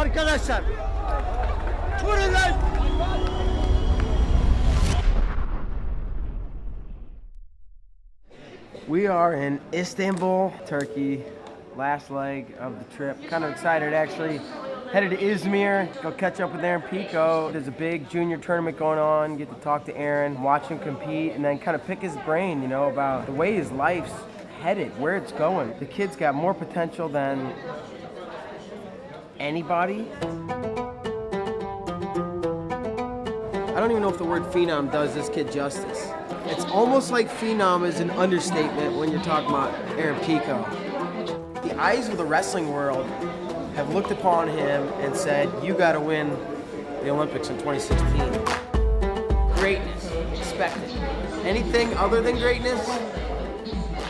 Arkadaşlar. Vurun lan. We are in Istanbul, Turkey. Last leg of the trip. Kind of excited actually. Headed to Izmir, go catch up with Aaron Pico. There's a big junior tournament going on. Get to talk to Aaron, watch him compete, and then kind of pick his brain, you know, about the way his life's headed, where it's going. The kid's got more potential than anybody. I don't even know if the word phenom does this kid justice. It's almost like phenom is an understatement when you're talking about Aaron Pico. The eyes of the wrestling world have looked upon him and said, you gotta win the Olympics in 2016. Greatness, expected. Anything other than greatness,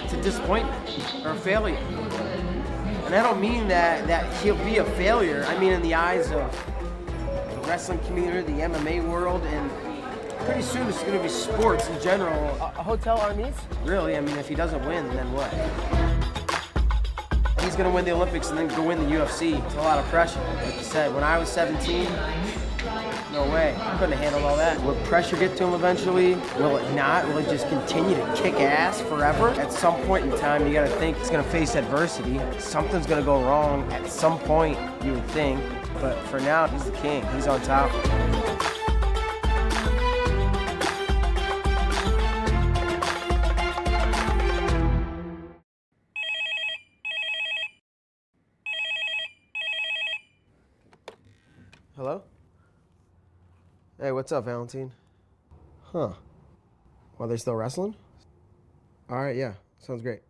it's a disappointment or a failure. And I don't mean that he'll be a failure. I mean in the eyes of the wrestling community, the MMA world, and pretty soon it's gonna be sports in general. A hotel armies? Really, I mean, if he doesn't win, then what? He's gonna win the Olympics and then go win the UFC. It's a lot of pressure. Like you said, when I was 17, no way. I couldn't have handled all that. Will pressure get to him eventually? Will it not? Will it just continue to kick ass forever? At some point in time, you gotta think he's gonna face adversity. Something's gonna go wrong at some point, you would think. But for now, he's the king. He's on top. Hello? Hey, what's up, Valentine? Huh. Well, they're still wrestling? All right, yeah. Sounds great.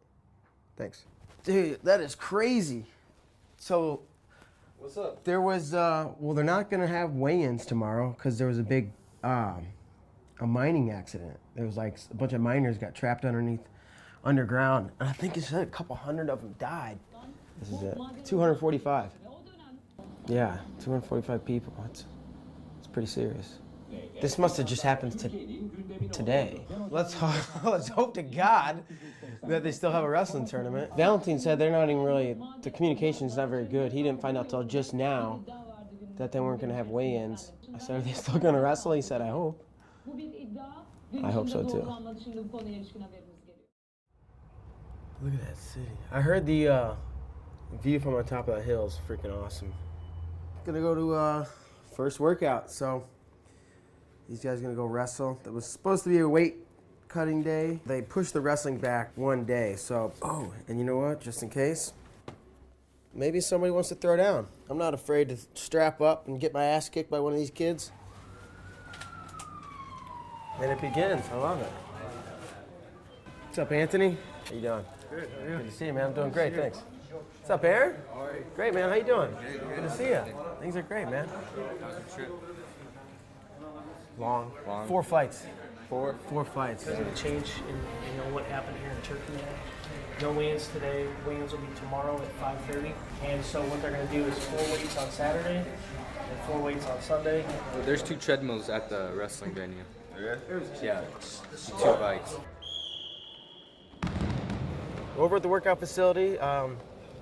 Thanks. Dude, that is crazy. So... What's up? There was, well, they're not gonna have weigh-ins tomorrow because there was a big, a mining accident. There was like a bunch of miners got trapped underground. And I think it said a couple hundred of them died. This is it. 245. Yeah, 245 people. It's pretty serious. This must have just happened today. Let's hope to God that they still have a wrestling tournament. Valentine said they're not even really, the communication's not very good. He didn't find out till just now that they weren't gonna have weigh-ins. I said, are they still gonna wrestle? He said, I hope. I hope so too. Look at that city. I heard the view from on top of that hill is freaking awesome. Gonna go to first workout, so these guys are gonna go wrestle. That was supposed to be a weight cutting day. They pushed the wrestling back one day, so, oh, and you know what, just in case, maybe somebody wants to throw down. I'm not afraid to strap up and get my ass kicked by one of these kids. And it begins, I love it. What's up, Anthony? How you doing? Good, how are you? Good to see you, man. I'm doing great, thanks. What's up, Aaron? All right. Great, man. How you doing? Good to see you. Things are great, man. Long. 4 fights. Four fights. There's a change in what happened here in Turkey. No weigh-ins today. Weigh-ins will be tomorrow at 5:30. And so what they're going to do is 4 weights on Saturday and 4 weights on Sunday. Well, there's 2 treadmills at the wrestling venue. Yeah, 2 bikes. Over at the workout facility,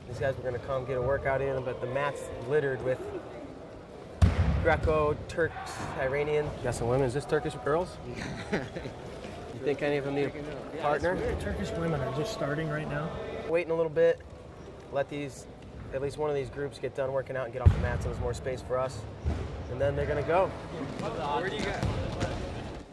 these guys were going to come get a workout in, but the mat's littered with Greco, Turks, Iranian. You got some women. Is this Turkish girls? You think any of them need a partner? Turkish women are just starting right now. Waiting a little bit. Let at least one of these groups get done working out and get off the mat so there's more space for us. And then they're going to go. Where do you go?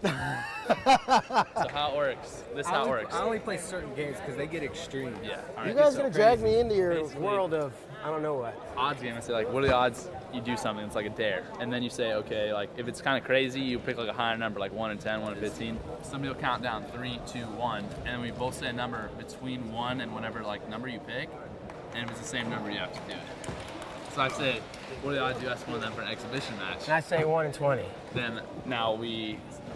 So how it works. This is how it works. I only play certain games because they get extreme. Yeah. All You right. guys are going to drag me into your Basically, world of, I don't know what. Odds game. I say like, what are the odds you do something that's like a dare? And then you say, okay, like if it's kind of crazy, you pick like a higher number, like 1 in 10, 1 in 15. Somebody will count down 3, 2, 1, and then we both say a number between 1 and whatever like number you pick. And if it's the same number, you have to do it. So I say, what are the odds you ask one of them for an exhibition match? And I say 1 in 20. Then now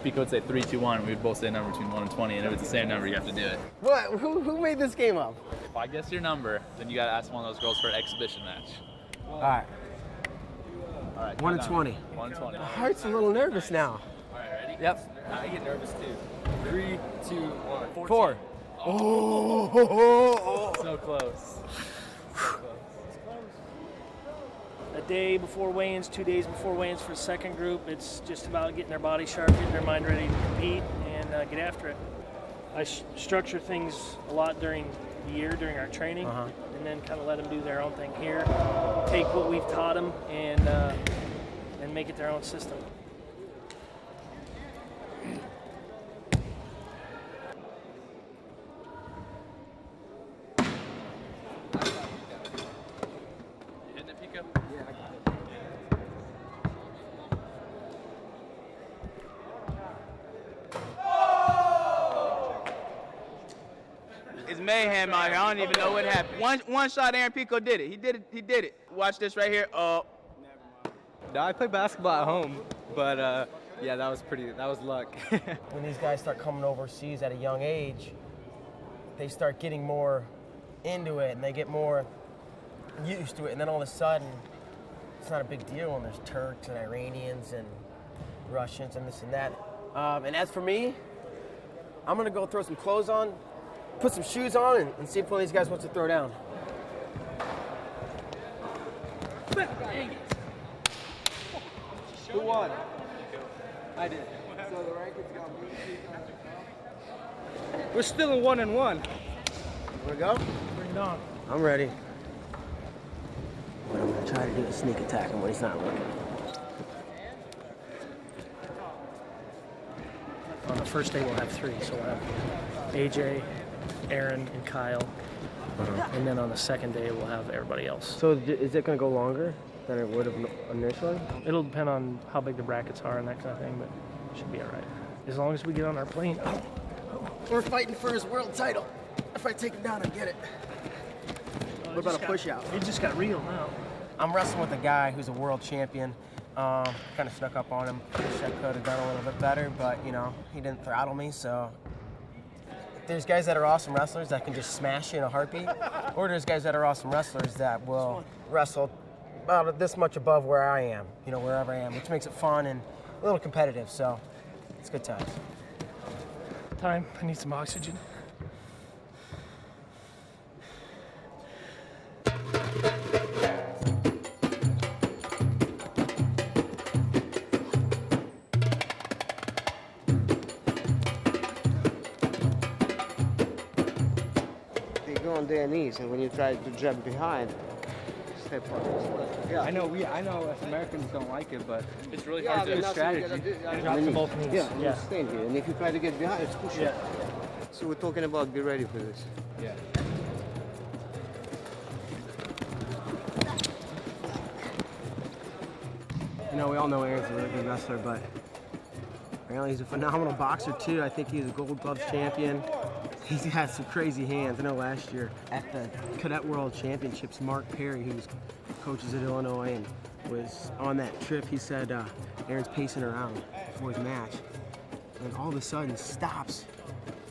Pico would say 3, 2, 1. We'd both say a number between 1 and 20, and if it's the same number, you have to do it. What? Who made this game up? If I guess your number, then you gotta ask one of those girls for an exhibition match. All right. All right. 1 in 20. 1 in 20. My heart's a little nervous now. All right, ready? Yep. I get nervous too. 3, 2, 1. 4. Oh. So close. That day before weigh-ins, 2 days before weigh-ins for the second group. It's just about getting their body sharp, getting their mind ready to compete, and get after it. I structure things a lot during the year, during our training, and then kind of let them do their own thing here. Take what we've taught them and make it their own system. Hitting it, Pico? Yeah, I got it. It's mayhem out here. I don't even know what happened. One shot, Aaron Pico did it. He did it. Watch this right here. Oh. No, I play basketball at home, but yeah, that was luck. When these guys start coming overseas at a young age, they start getting more into it and they get more used to it, and then all of a sudden, it's not a big deal when there's Turks and Iranians and Russians and this and that. And as for me, I'm gonna go throw some clothes on, put some shoes on, and see if one of these guys wants to throw down. Who won? I did. So the rankings got me. We're still in 1-1. Wanna go? Bring it on. I'm ready. What I'm gonna try to do is sneak attack him when he's not looking. On the first day, we'll have 3. So we'll have AJ, Aaron, and Kyle. And then on the second day, we'll have everybody else. So is it gonna go longer than it would have initially? It'll depend on how big the brackets are and that kind of thing, but it should be all right. As long as we get on our plane. We're fighting for his world title. If I take him down and get it. What about a push out? It just got real now. I'm wrestling with a guy who's a world champion. Kind of snuck up on him. Wish I could have done a little bit better, but you know, he didn't throttle me, so. There's guys that are awesome wrestlers that can just smash you in a heartbeat, or there's guys that are awesome wrestlers that will wrestle about this much above where I am, you know, wherever I am, which makes it fun and a little competitive, so it's good times. Time, I need some oxygen. They go on their knees, and when you try to jump behind, step on. Yeah, I know us Americans don't like it, but It's really hard to. good strategy. Drop to both knees. Yeah, you stand here, and if you try to get behind, it's push up. So we're talking about be ready for this. Yeah. You know, we all know Aaron's a really good wrestler, but apparently he's a phenomenal boxer too. I think he's a Gold Gloves champion. He's had some crazy hands. I know last year at the Cadet World Championships, Mark Perry, who coaches at Illinois and was on that trip, he said Aaron's pacing around before his match, and all of a sudden stops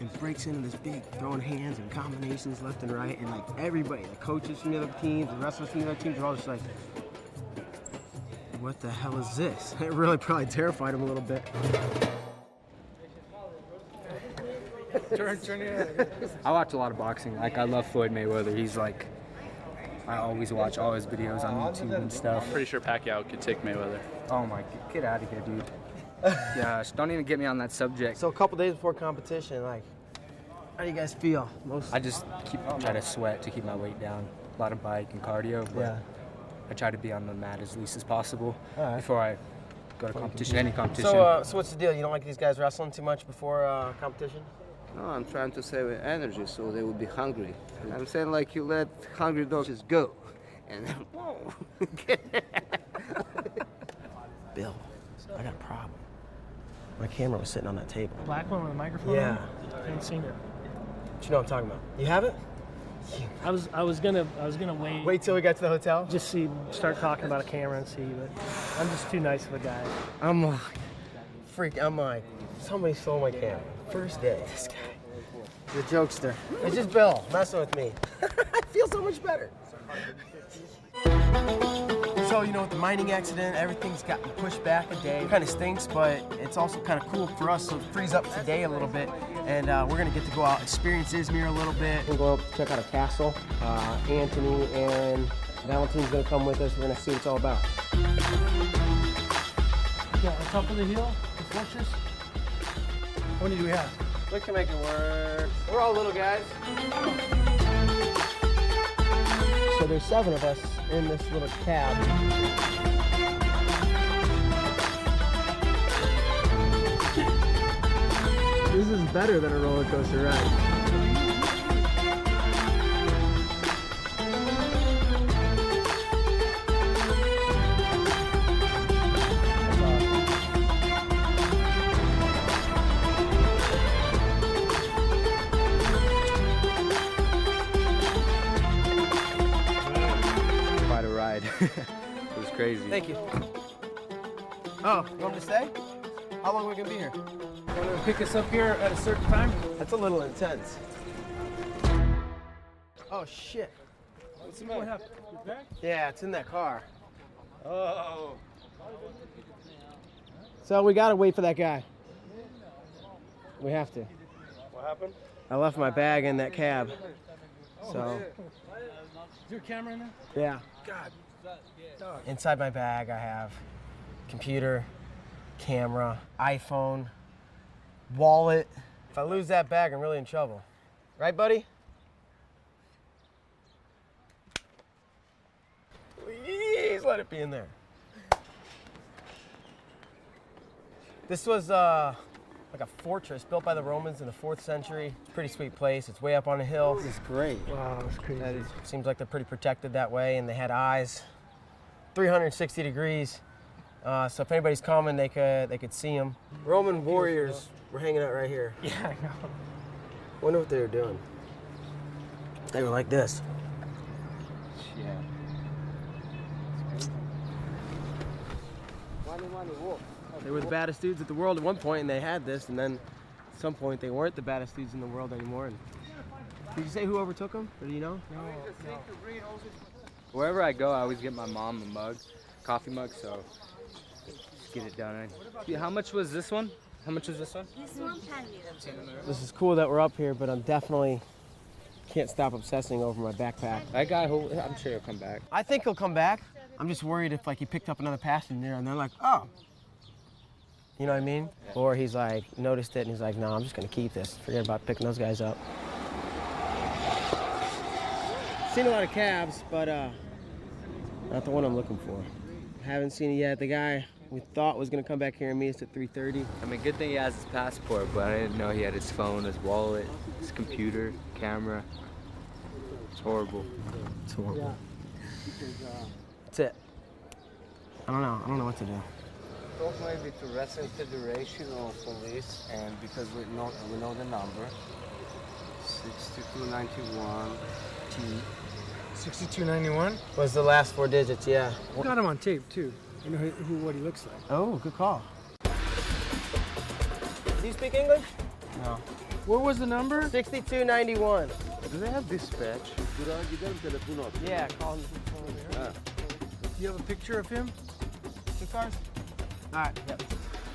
and breaks into this big throwing hands and combinations left and right, and like everybody, the coaches from the other teams, the wrestlers from the other teams, are all just like, what the hell is this? It really probably terrified him a little bit. I watch a lot of boxing. Like, I love Floyd Mayweather. He's like, I always watch all his videos on YouTube and stuff. Pretty sure Pacquiao could take Mayweather. Oh my, get out of here, dude. Gosh, don't even get me on that subject. So a couple days before competition, like, how do you guys feel? I just try to sweat to keep my weight down. A lot of bike and cardio, but I try to be on the mat as least as possible before I go to competition, any competition. So what's the deal? You don't like these guys wrestling too much before competition? No, I'm trying to save energy so they will be hungry. I'm saying like you let hungry dogs just go, and then whoa. Bill, I got a problem. My camera was sitting on that table. Black one with a microphone? Yeah. I haven't seen it. But you know what I'm talking about. You have it? I was gonna wait. Wait till we get to the hotel? Just start talking about a camera and see, but I'm just too nice of a guy. I'm like, somebody stole my camera. First day. This guy. The jokester. It's just Bill messing with me. I feel so much better. So, you know, with the mining accident, everything's gotten pushed back a day. It kind of stinks, but it's also kind of cool for us, so it frees up today a little bit. And we're going to get to go out, experience Izmir a little bit. We'll go up, check out a castle. Anthony, Aaron, Valentine's gonna come with us. We're gonna see what it's all about. Yeah, on top of the hill, the fortress. How many do we have? We can make it work. We're all little guys. So there's 7 of us in this little cab. This is better than a roller coaster ride. Quite a ride. It was crazy. Thank you. Oh, you want me to stay? How long are we gonna be here? Want to pick us up here at a certain time? That's a little intense. Oh shit. What happened? Your bag? Yeah, it's in that car. Oh. So we gotta wait for that guy. We have to. What happened? I left my bag in that cab. So, Is your camera in there? yeah. God. Inside my bag I have computer, camera, iPhone, wallet. If I lose that bag, I'm really in trouble. Right, buddy? Please let it be in there. This was like a fortress built by the Romans in the 4th century. Pretty sweet place. It's way up on a hill. It's great. Wow, that's crazy. Seems like they're pretty protected that way, and they had eyes, 360 degrees. So if anybody's coming, they could see them. Roman warriors were hanging out right here. Yeah, I know. Wonder what they were doing. They were like this. Yeah. They were the baddest dudes at the world at one point, and they had this, and then at some point they weren't the baddest dudes in the world anymore. And did you say who overtook them, or do you know? Wherever I go, I always get my mom a mug, coffee mug, so just get it done. How much was this one? How much was this one? This one, 10 lira. This is cool that we're up here, but I'm definitely can't stop obsessing over my backpack. That guy, I'm sure he'll come back. I think he'll come back. I'm just worried if like he picked up another passenger and they're like, oh. You know what I mean? Yeah. Or he's like, noticed it and he's like, no, I'm just gonna keep this. Forget about picking those guys up. Seen a lot of cabs, but not the one I'm looking for. Haven't seen it yet. The guy we thought was gonna come back here and meet us at 3:30. I mean, good thing he has his passport, but I didn't know he had his phone, his wallet, his computer, camera. It's horrible. It's horrible. That's it. I don't know what to do. Talk maybe to Wrestling Federation or police, and because we know the number. 6291 T. 6291. Was the last 4 digits, yeah. We got him on tape too. You know what he looks like. Oh, good call. Do you speak English? No. What was the number? 6291. Do they have dispatch? Yeah, call him. Do you have a picture of him? 2 cars? All right. Yep.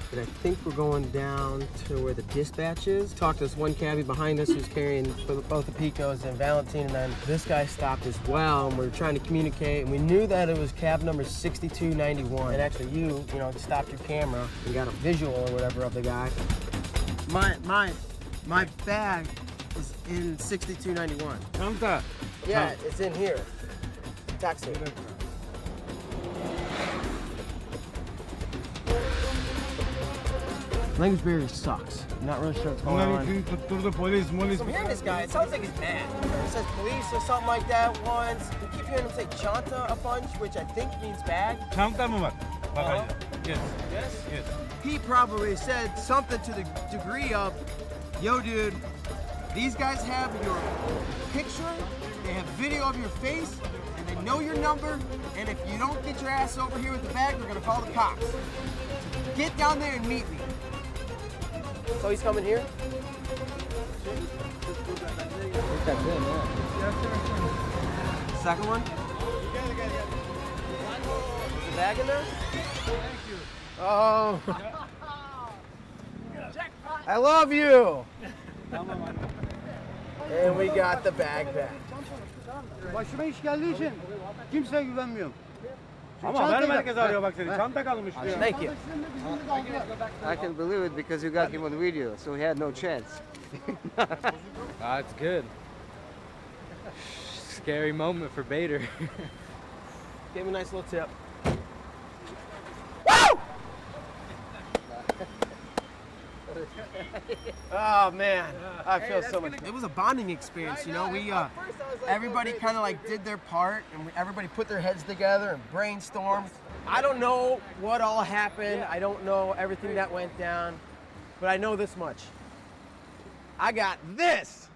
But I think we're going down to where the dispatch is. Talked to this one cabbie behind us who's carrying both the Picos and Valentine, and then this guy stopped as well, and we were trying to communicate, and we knew that it was cab number 6291. And actually you stopped your camera and got a visual or whatever of the guy. My bag is in 6291. Yeah, it's in here. Taxi. Language barrier sucks. I'm not really sure what's going on. I'm hearing this guy, it sounds like he's mad. He says police or something like that once. We keep hearing him say chanta a bunch, which I think means bag. Çanta mı var? Yes. Yes? Yes. He probably said something to the degree of, yo dude, these guys have your picture, they have video of your face, and they know your number, and if you don't get your ass over here with the bag, we're gonna call the cops. So get down there and meet me. So he's coming here? Second one? Is the bag in there? Thank you. Oh. I love you. And we got the bag back. Başıma iş geldiği için kimseye güvenmiyorum. Ama benim herkes arıyor bak seni. Çanta kalmış diyor. Thank you. I can believe it because you got him on video, so he had no chance. It's good. Scary moment for Bader. Gave me a nice little tip. Oh man, I feel so much. It was a bonding experience, you know. We everybody kind of like did their part, and everybody put their heads together and brainstormed. I don't know what all happened. I don't know everything that went down, but I know this much. I got this.